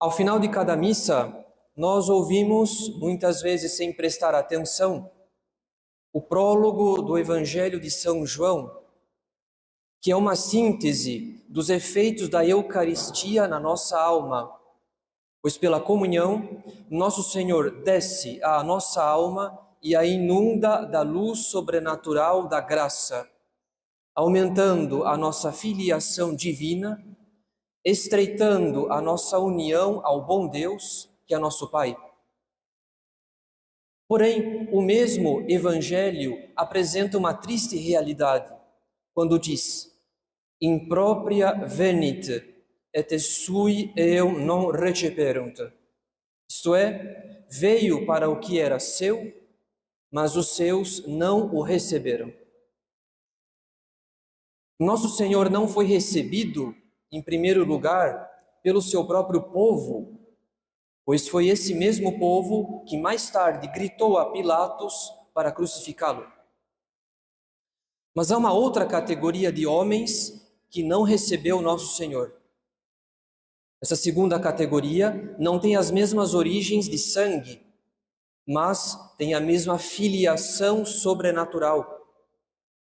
Ao final de cada missa, nós ouvimos, muitas vezes sem prestar atenção, o prólogo do Evangelho de São João, que é uma síntese dos efeitos da Eucaristia na nossa alma, pois pela comunhão, Nosso Senhor desce à nossa alma e a inunda da luz sobrenatural da graça, aumentando a nossa filiação divina, estreitando a nossa união ao bom Deus, que é nosso Pai. Porém, o mesmo Evangelho apresenta uma triste realidade, quando diz: impropria venit, et sui eo non receperunt. Isto é, veio para o que era seu, mas os seus não o receberam. Nosso Senhor não foi recebido, em primeiro lugar, pelo seu próprio povo, pois foi esse mesmo povo que mais tarde gritou a Pilatos para crucificá-lo. Mas há uma outra categoria de homens que não recebeu Nosso Senhor. Essa segunda categoria não tem as mesmas origens de sangue, mas tem a mesma filiação sobrenatural.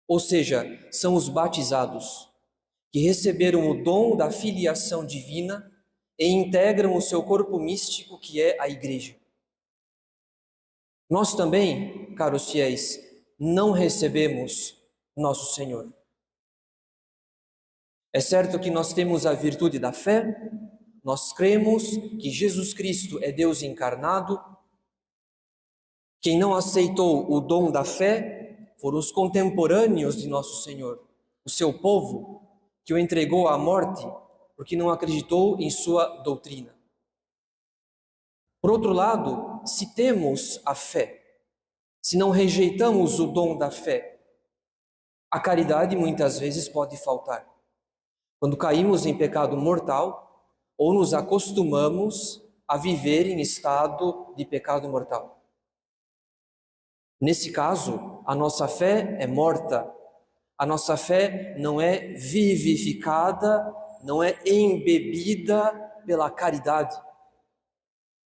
Ou seja, são os batizados, que receberam o dom da filiação divina e integram o seu corpo místico, que é a Igreja. Nós também, caros fiéis, não recebemos Nosso Senhor. É certo que nós temos a virtude da fé, nós cremos que Jesus Cristo é Deus encarnado. Quem não aceitou o dom da fé foram os contemporâneos de Nosso Senhor, o seu povo, que o entregou à morte porque não acreditou em sua doutrina. Por outro lado, se temos a fé, se não rejeitamos o dom da fé, a caridade muitas vezes pode faltar. Quando caímos em pecado mortal ou nos acostumamos a viver em estado de pecado mortal. Nesse caso, a nossa fé é morta, a nossa fé não é vivificada, não é embebida pela caridade.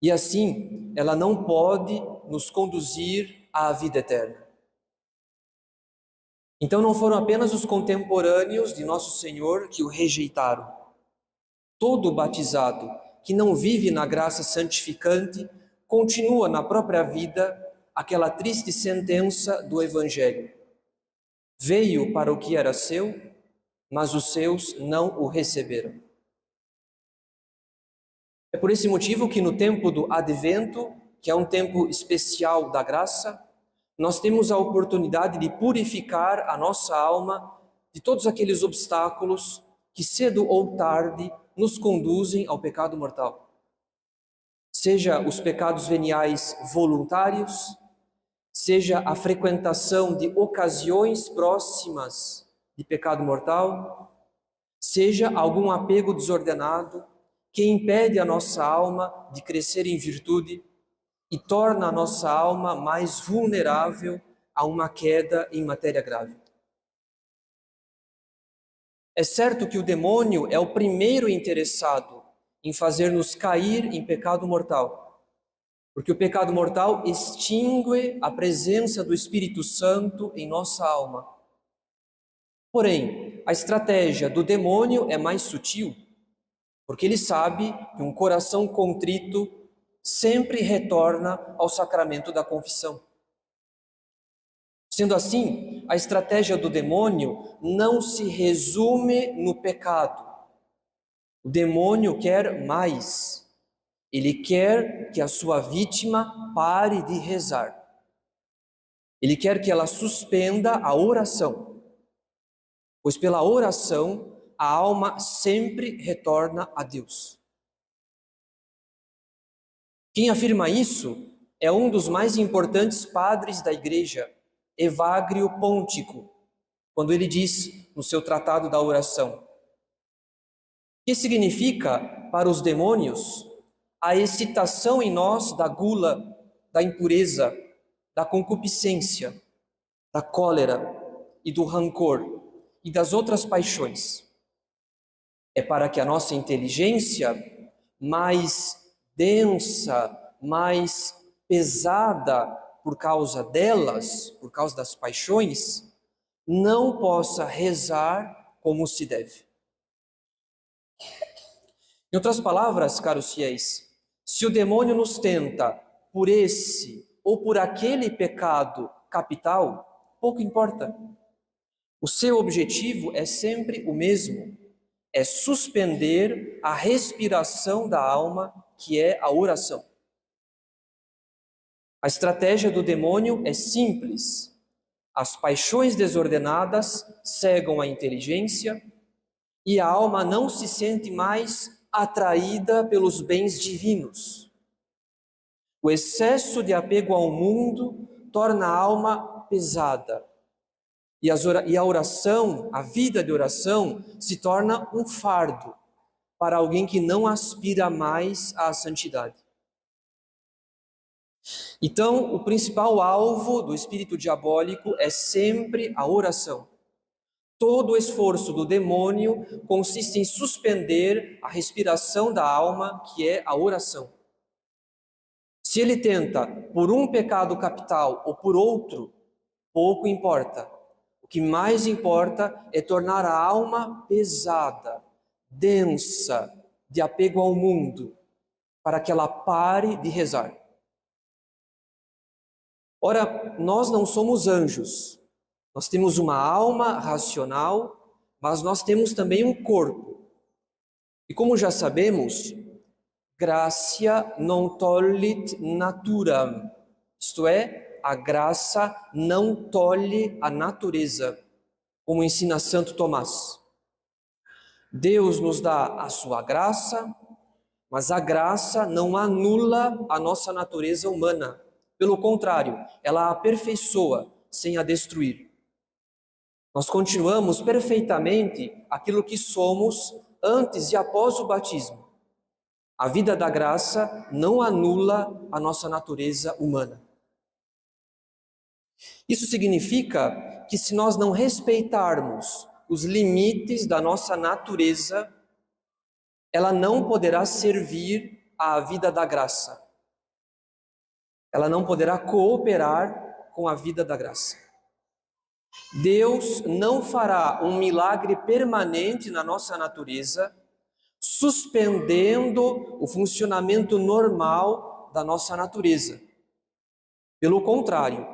E assim, ela não pode nos conduzir à vida eterna. Então não foram apenas os contemporâneos de Nosso Senhor que o rejeitaram. Todo batizado que não vive na graça santificante continua na própria vida aquela triste sentença do Evangelho. Veio para o que era seu, mas os seus não o receberam. É por esse motivo que no tempo do Advento, que é um tempo especial da graça, nós temos a oportunidade de purificar a nossa alma de todos aqueles obstáculos que cedo ou tarde nos conduzem ao pecado mortal. Seja os pecados veniais voluntários, seja a frequentação de ocasiões próximas de pecado mortal, seja algum apego desordenado que impede a nossa alma de crescer em virtude e torna a nossa alma mais vulnerável a uma queda em matéria grave. É certo que o demônio é o primeiro interessado em fazer-nos cair em pecado mortal, porque o pecado mortal extingue a presença do Espírito Santo em nossa alma. Porém, a estratégia do demônio é mais sutil, porque ele sabe que um coração contrito sempre retorna ao sacramento da confissão. Sendo assim, a estratégia do demônio não se resume no pecado. O demônio quer mais. Ele quer que a sua vítima pare de rezar. Ele quer que ela suspenda a oração, pois pela oração a alma sempre retorna a Deus. Quem afirma isso é um dos mais importantes padres da Igreja, Evagrio Pontico, quando ele diz no seu tratado da oração: que significa para os demônios a excitação em nós da gula, da impureza, da concupiscência, da cólera e do rancor e das outras paixões. É para que a nossa inteligência mais densa, mais pesada por causa delas, por causa das paixões, não possa rezar como se deve. Em outras palavras, caros fiéis, se o demônio nos tenta por esse ou por aquele pecado capital, pouco importa. O seu objetivo é sempre o mesmo, é suspender a respiração da alma, que é a oração. A estratégia do demônio é simples. As paixões desordenadas cegam a inteligência e a alma não se sente mais atraída pelos bens divinos. O excesso de apego ao mundo torna a alma pesada. E a oração, a vida de oração, se torna um fardo para alguém que não aspira mais à santidade. Então, o principal alvo do espírito diabólico é sempre a oração. Todo o esforço do demônio consiste em suspender a respiração da alma, que é a oração. Se ele tenta por um pecado capital ou por outro, pouco importa. O que mais importa é tornar a alma pesada, densa, de apego ao mundo, para que ela pare de rezar. Ora, nós não somos anjos. Nós temos uma alma racional, mas nós temos também um corpo. E como já sabemos, gratia non tollit naturam, isto é, a graça não tolhe a natureza, como ensina Santo Tomás. Deus nos dá a sua graça, mas a graça não anula a nossa natureza humana. Pelo contrário, ela a aperfeiçoa sem a destruir. Nós continuamos perfeitamente aquilo que somos antes e após o batismo. A vida da graça não anula a nossa natureza humana. Isso significa que se nós não respeitarmos os limites da nossa natureza, ela não poderá servir à vida da graça. Ela não poderá cooperar com a vida da graça. Deus não fará um milagre permanente na nossa natureza, suspendendo o funcionamento normal da nossa natureza. Pelo contrário,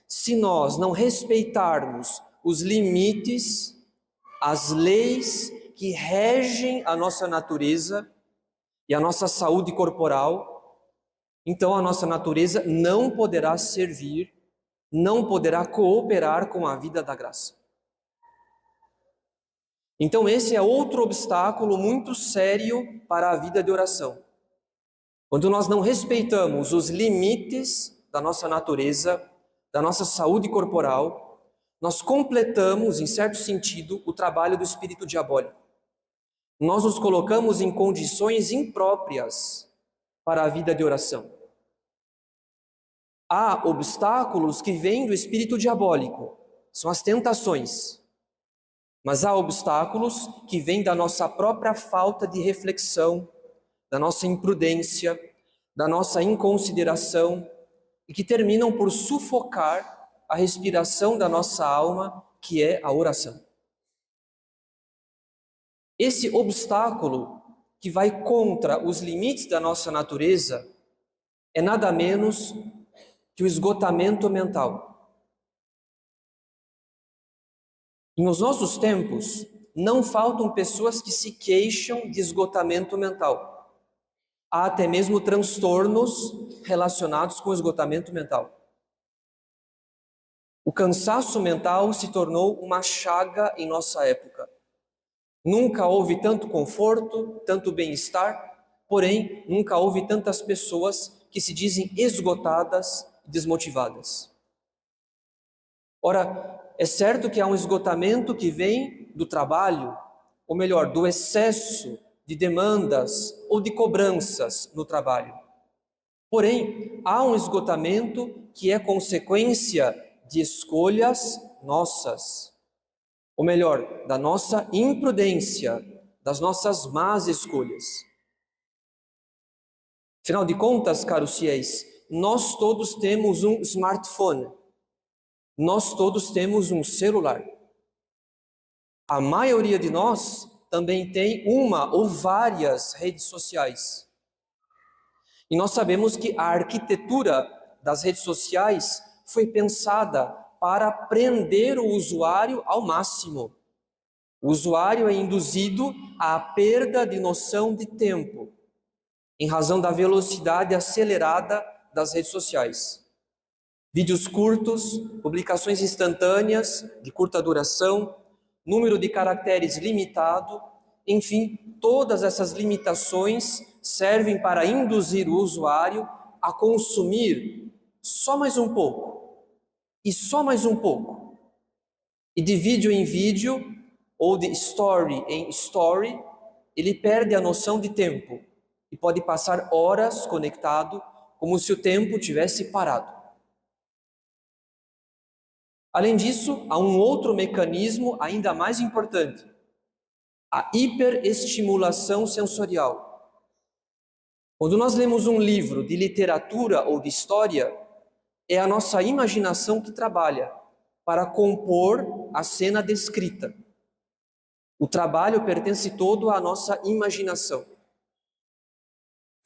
se nós não respeitarmos os limites, as leis que regem a nossa natureza e a nossa saúde corporal, então a nossa natureza não poderá servir, não poderá cooperar com a vida da graça. Então esse é outro obstáculo muito sério para a vida de oração. Quando nós não respeitamos os limites da nossa natureza, da nossa saúde corporal, nós completamos, em certo sentido, o trabalho do espírito diabólico. Nós nos colocamos em condições impróprias para a vida de oração. Há obstáculos que vêm do espírito diabólico, são as tentações. Mas há obstáculos que vêm da nossa própria falta de reflexão, da nossa imprudência, da nossa inconsideração, e que terminam por sufocar a respiração da nossa alma, que é a oração. Esse obstáculo que vai contra os limites da nossa natureza é nada menos que o esgotamento mental. Nos nossos tempos, não faltam pessoas que se queixam de esgotamento mental. Há até mesmo transtornos relacionados com o esgotamento mental. O cansaço mental se tornou uma chaga em nossa época. Nunca houve tanto conforto, tanto bem-estar, porém, nunca houve tantas pessoas que se dizem esgotadas e desmotivadas. Ora, é certo que há um esgotamento que vem do trabalho, ou melhor, do excesso de demandas ou de cobranças no trabalho. Porém, há um esgotamento que é consequência de escolhas nossas, ou melhor, da nossa imprudência, das nossas más escolhas. Afinal de contas, caros fiéis, nós todos temos um smartphone, nós todos temos um celular. A maioria de nós também tem uma ou várias redes sociais. E nós sabemos que a arquitetura das redes sociais foi pensada para prender o usuário ao máximo. O usuário é induzido à perda de noção de tempo, em razão da velocidade acelerada das redes sociais. Vídeos curtos, publicações instantâneas, de curta duração, número de caracteres limitado, enfim, todas essas limitações servem para induzir o usuário a consumir só mais um pouco, e só mais um pouco. E de vídeo em vídeo, ou de story em story, ele perde a noção de tempo e pode passar horas conectado, como se o tempo tivesse parado. Além disso, há um outro mecanismo ainda mais importante: a hiperestimulação sensorial. Quando nós lemos um livro de literatura ou de história, é a nossa imaginação que trabalha para compor a cena descrita. O trabalho pertence todo à nossa imaginação.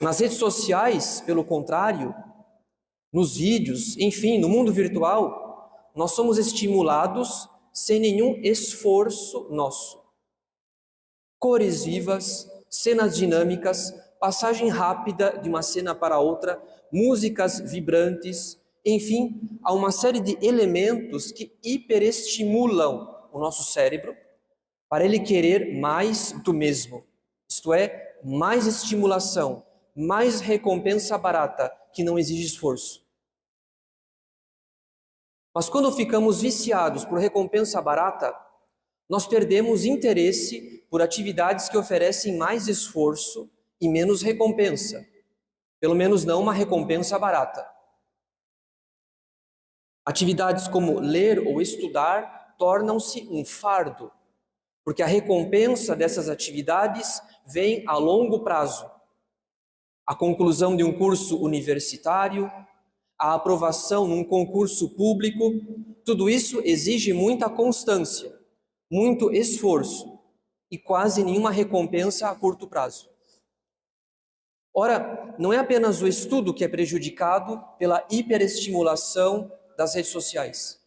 Nas redes sociais, pelo contrário, nos vídeos, enfim, no mundo virtual, nós somos estimulados sem nenhum esforço nosso. Cores vivas, cenas dinâmicas, passagem rápida de uma cena para outra, músicas vibrantes, enfim, há uma série de elementos que hiperestimulam o nosso cérebro para ele querer mais do mesmo, isto é, mais estimulação, mais recompensa barata, que não exige esforço. Mas quando ficamos viciados por recompensa barata, nós perdemos interesse por atividades que oferecem mais esforço e menos recompensa, pelo menos não uma recompensa barata. Atividades como ler ou estudar tornam-se um fardo, porque a recompensa dessas atividades vem a longo prazo. A conclusão de um curso universitário, a aprovação num concurso público, tudo isso exige muita constância, muito esforço e quase nenhuma recompensa a curto prazo. Ora, não é apenas o estudo que é prejudicado pela hiperestimulação das redes sociais.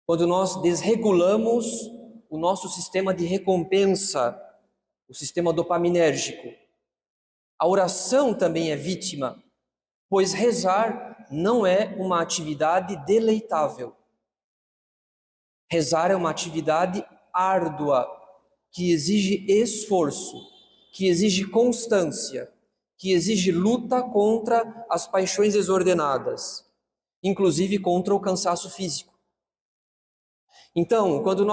Quando nós desregulamos o nosso sistema de recompensa, o sistema dopaminérgico, a oração também é vítima, pois rezar não é uma atividade deleitável. Rezar é uma atividade árdua, que exige esforço, que exige constância, que exige luta contra as paixões desordenadas, inclusive contra o cansaço físico. Então, quando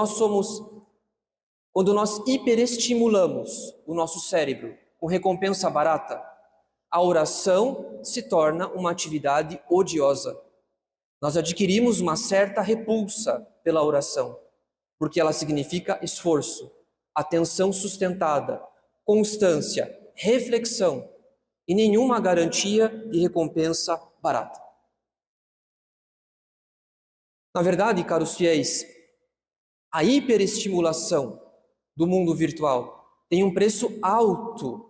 nós hiperestimulamos o nosso cérebro com recompensa barata, a oração se torna uma atividade odiosa. Nós adquirimos uma certa repulsa pela oração, porque ela significa esforço, atenção sustentada, constância, reflexão e nenhuma garantia de recompensa barata. Na verdade, caros fiéis, a hiperestimulação do mundo virtual tem um preço alto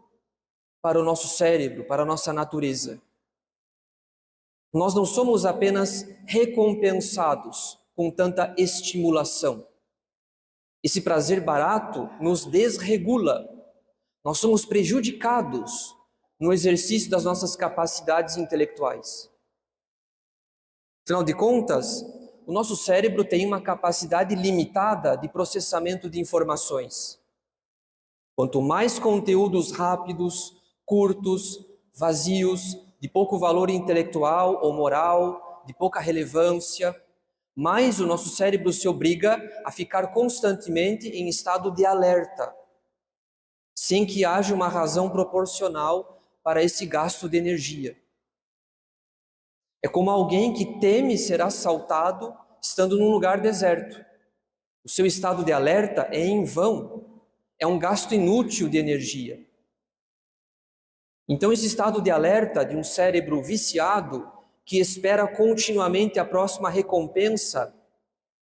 para o nosso cérebro, para a nossa natureza. Nós não somos apenas recompensados com tanta estimulação. Esse prazer barato nos desregula. Nós somos prejudicados no exercício das nossas capacidades intelectuais. Afinal de contas, o nosso cérebro tem uma capacidade limitada de processamento de informações. Quanto mais conteúdos rápidos, curtos, vazios, de pouco valor intelectual ou moral, de pouca relevância, mais o nosso cérebro se obriga a ficar constantemente em estado de alerta, sem que haja uma razão proporcional para esse gasto de energia. É como alguém que teme ser assaltado estando num lugar deserto. O seu estado de alerta é em vão, é um gasto inútil de energia. Então, esse estado de alerta de um cérebro viciado, que espera continuamente a próxima recompensa,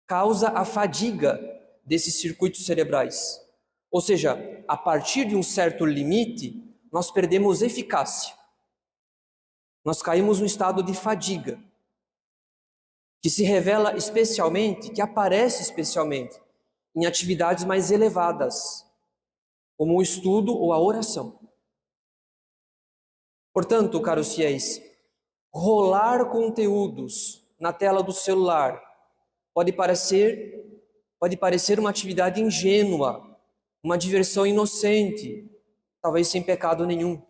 causa a fadiga desses circuitos cerebrais. Ou seja, a partir de um certo limite, nós perdemos eficácia. Nós caímos no estado de fadiga, que se revela especialmente, que aparece especialmente em atividades mais elevadas, como o estudo ou a oração. Portanto, caros fiéis, rolar conteúdos na tela do celular pode parecer uma atividade ingênua, uma diversão inocente, talvez sem pecado nenhum.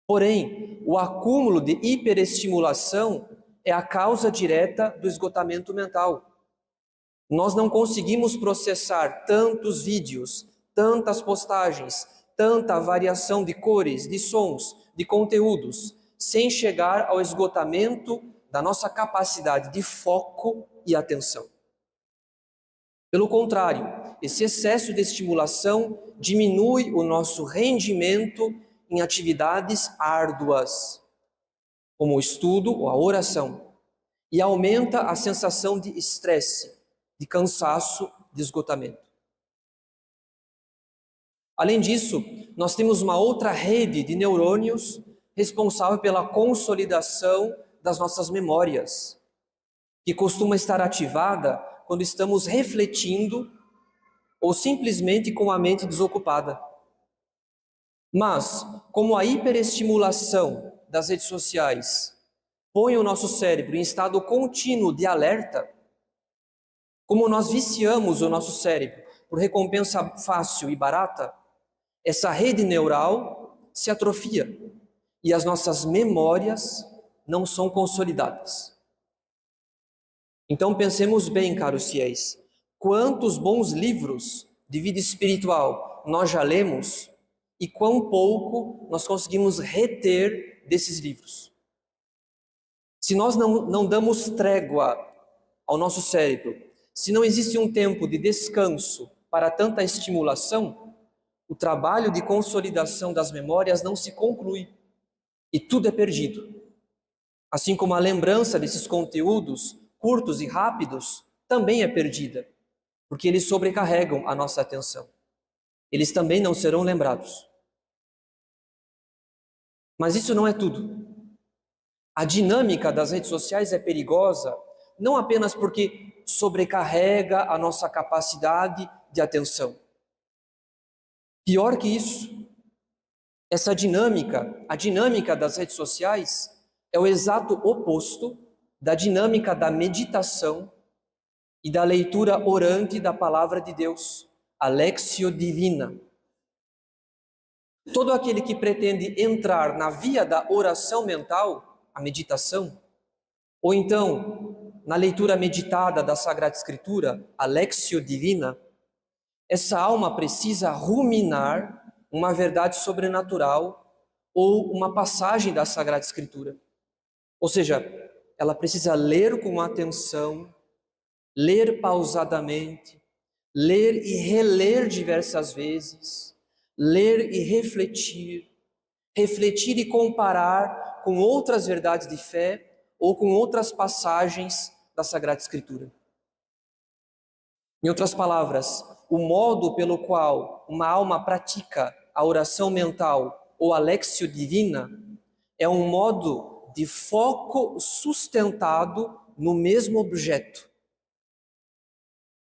Porém, o acúmulo de hiperestimulação é a causa direta do esgotamento mental. Nós não conseguimos processar tantos vídeos, tantas postagens, tanta variação de cores, de sons, de conteúdos, sem chegar ao esgotamento da nossa capacidade de foco e atenção. Pelo contrário, esse excesso de estimulação diminui o nosso rendimento em atividades árduas, como o estudo ou a oração, e aumenta a sensação de estresse, de cansaço, de esgotamento. Além disso, nós temos uma outra rede de neurônios responsável pela consolidação das nossas memórias, que costuma estar ativada quando estamos refletindo ou simplesmente com a mente desocupada. Mas, como a hiperestimulação das redes sociais põe o nosso cérebro em estado contínuo de alerta, como nós viciamos o nosso cérebro por recompensa fácil e barata, essa rede neural se atrofia e as nossas memórias não são consolidadas. Então pensemos bem, caros fiéis, quantos bons livros de vida espiritual nós já lemos e quão pouco nós conseguimos reter desses livros. Se nós não damos trégua ao nosso cérebro, se não existe um tempo de descanso para tanta estimulação, o trabalho de consolidação das memórias não se conclui e tudo é perdido. Assim como a lembrança desses conteúdos curtos e rápidos também é perdida, porque eles sobrecarregam a nossa atenção. Eles também não serão lembrados. Mas isso não é tudo. A dinâmica das redes sociais é perigosa, não apenas porque sobrecarrega a nossa capacidade de atenção. Pior que isso, essa dinâmica, a dinâmica das redes sociais, é o exato oposto da dinâmica da meditação e da leitura orante da palavra de Deus, a Lectio Divina. Todo aquele que pretende entrar na via da oração mental, a meditação, ou então na leitura meditada da Sagrada Escritura, a Lectio Divina, essa alma precisa ruminar uma verdade sobrenatural ou uma passagem da Sagrada Escritura. Ou seja, ela precisa ler com atenção, ler pausadamente, ler e reler diversas vezes, ler e refletir e comparar com outras verdades de fé ou com outras passagens da Sagrada Escritura. Em outras palavras, o modo pelo qual uma alma pratica a oração mental ou a Lectio Divina é um modo de foco sustentado no mesmo objeto,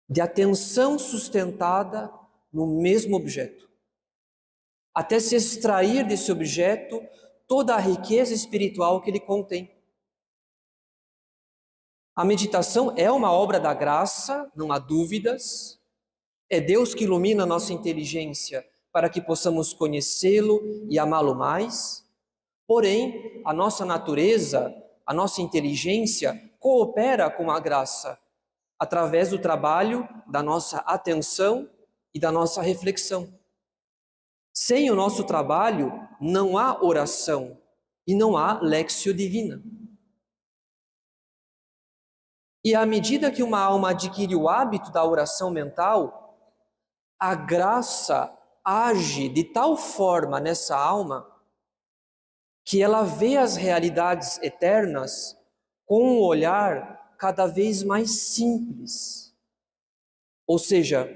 de atenção sustentada no mesmo objeto, até se extrair desse objeto toda a riqueza espiritual que ele contém. A meditação é uma obra da graça, não há dúvidas. É Deus que ilumina a nossa inteligência para que possamos conhecê-lo e amá-lo mais. Porém, a nossa natureza, a nossa inteligência coopera com a graça através do trabalho da nossa atenção e da nossa reflexão. Sem o nosso trabalho, não há oração e não há Lectio Divina. E à medida que uma alma adquire o hábito da oração mental, a graça age de tal forma nessa alma que ela vê as realidades eternas com um olhar cada vez mais simples. Ou seja,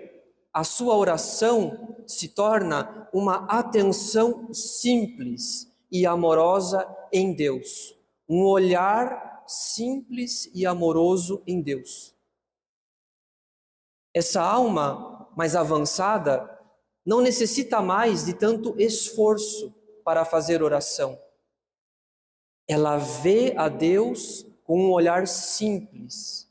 a sua oração se torna uma atenção simples e amorosa em Deus, um olhar simples e amoroso em Deus. Essa alma mais avançada não necessita mais de tanto esforço para fazer oração. Ela vê a Deus com um olhar simples.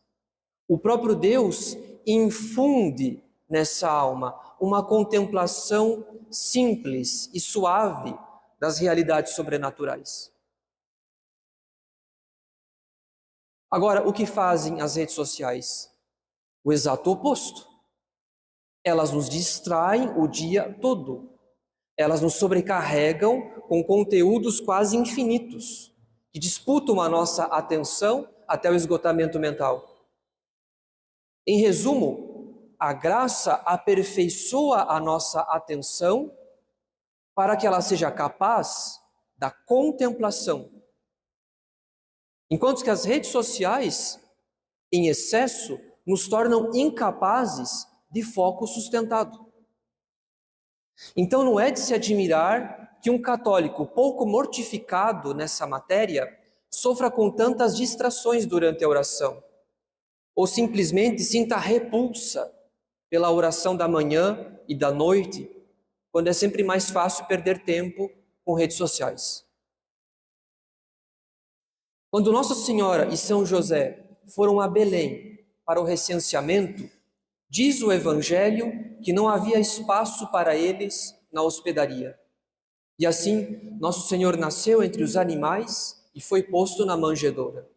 O próprio Deus infunde nessa alma uma contemplação simples e suave das realidades sobrenaturais. Agora, o que fazem as redes sociais? O exato oposto. Elas nos distraem o dia todo. Elas nos sobrecarregam com conteúdos quase infinitos, que disputam a nossa atenção até o esgotamento mental. Em resumo, a graça aperfeiçoa a nossa atenção para que ela seja capaz da contemplação. Enquanto que as redes sociais, em excesso, nos tornam incapazes de foco sustentado. Então não é de se admirar que um católico pouco mortificado nessa matéria sofra com tantas distrações durante a oração, ou simplesmente sinta repulsa pela oração da manhã e da noite, quando é sempre mais fácil perder tempo com redes sociais. Quando Nossa Senhora e São José foram a Belém para o recenseamento, diz o Evangelho que não havia espaço para eles na hospedaria. E assim, Nosso Senhor nasceu entre os animais e foi posto na manjedoura.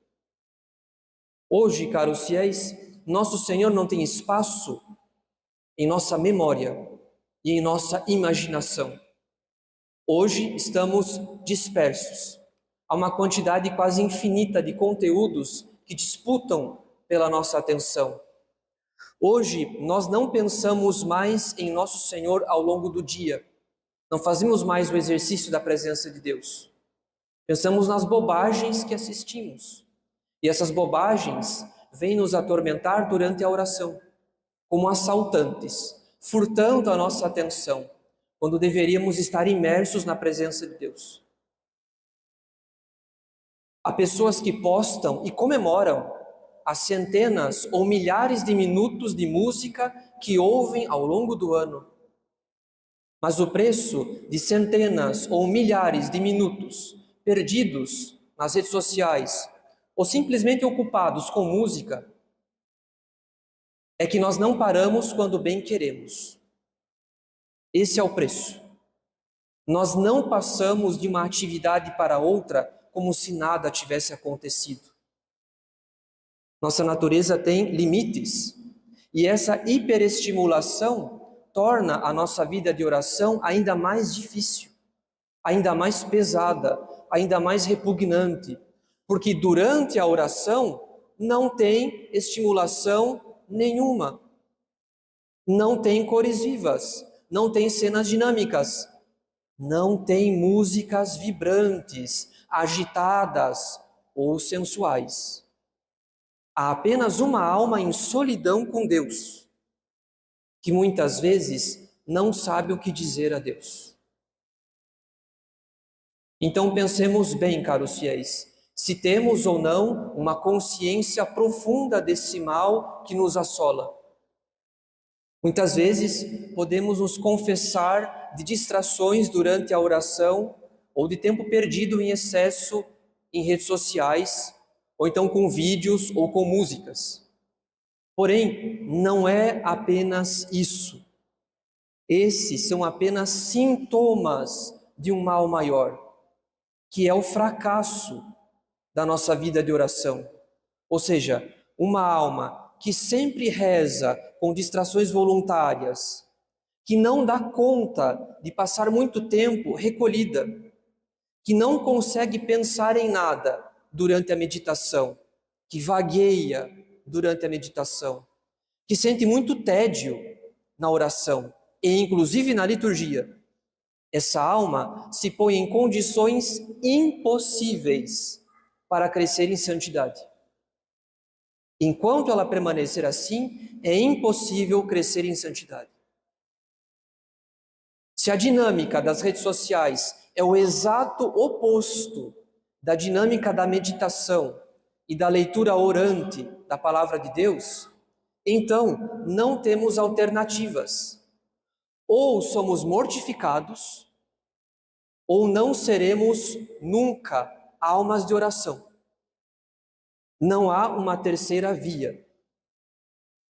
Hoje, caros fiéis, Nosso Senhor não tem espaço em nossa memória e em nossa imaginação. Hoje estamos dispersos. Há uma quantidade quase infinita de conteúdos que disputam pela nossa atenção. Hoje, nós não pensamos mais em Nosso Senhor ao longo do dia. Não fazemos mais o exercício da presença de Deus. Pensamos nas bobagens que assistimos. E essas bobagens vêm nos atormentar durante a oração, como assaltantes, furtando a nossa atenção, quando deveríamos estar imersos na presença de Deus. Há pessoas que postam e comemoram as centenas ou milhares de minutos de música que ouvem ao longo do ano. Mas o preço de centenas ou milhares de minutos perdidos nas redes sociais ou simplesmente ocupados com música é que nós não paramos quando bem queremos. Esse é o preço. Nós não passamos de uma atividade para outra como se nada tivesse acontecido. Nossa natureza tem limites e essa hiperestimulação torna a nossa vida de oração ainda mais difícil, ainda mais pesada, ainda mais repugnante, porque durante a oração não tem estimulação nenhuma, não tem cores vivas, não tem cenas dinâmicas, não tem músicas vibrantes, agitadas ou sensuais. Há apenas uma alma em solidão com Deus, que muitas vezes não sabe o que dizer a Deus. Então pensemos bem, caros fiéis, se temos ou não uma consciência profunda desse mal que nos assola. Muitas vezes podemos nos confessar de distrações durante a oração ou de tempo perdido em excesso em redes sociais, ou então com vídeos ou com músicas. Porém, não é apenas isso. Esses são apenas sintomas de um mal maior, que é o fracasso da nossa vida de oração. Ou seja, uma alma que sempre reza com distrações voluntárias, que não dá conta de passar muito tempo recolhida, que não consegue pensar em nada durante a meditação, que vagueia durante a meditação, que sente muito tédio na oração e inclusive na liturgia. Essa alma se põe em condições impossíveis para crescer em santidade. Enquanto ela permanecer assim, é impossível crescer em santidade. Se a dinâmica das redes sociais é o exato oposto da dinâmica da meditação e da leitura orante da palavra de Deus, então não temos alternativas. Ou somos mortificados, ou não seremos nunca almas de oração. Não há uma terceira via.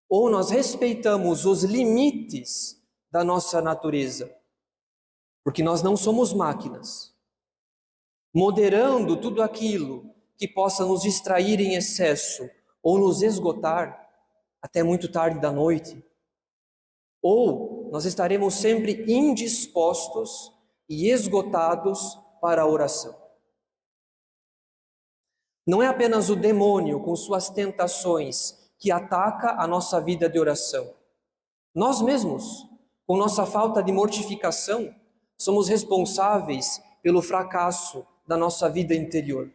Ou nós respeitamos os limites da nossa natureza, porque nós não somos máquinas, moderando tudo aquilo que possa nos distrair em excesso ou nos esgotar até muito tarde da noite, ou nós estaremos sempre indispostos e esgotados para a oração. Não é apenas o demônio com suas tentações que ataca a nossa vida de oração. Nós mesmos, com nossa falta de mortificação, somos responsáveis pelo fracasso da nossa vida interior.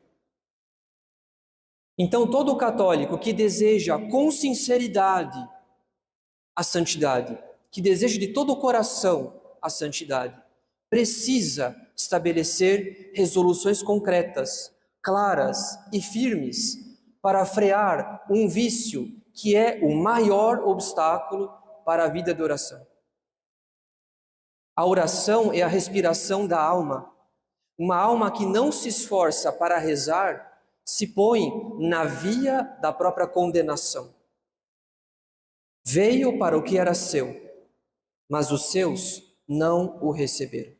Então, todo católico que deseja com sinceridade a santidade, que deseja de todo o coração a santidade, precisa estabelecer resoluções concretas, claras e firmes para frear um vício que é o maior obstáculo para a vida de oração. A oração é a respiração da alma. Uma alma que não se esforça para rezar se põe na via da própria condenação. Veio para o que era seu, mas os seus não o receberam.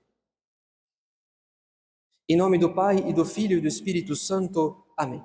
Em nome do Pai, e do Filho e do Espírito Santo. Amém.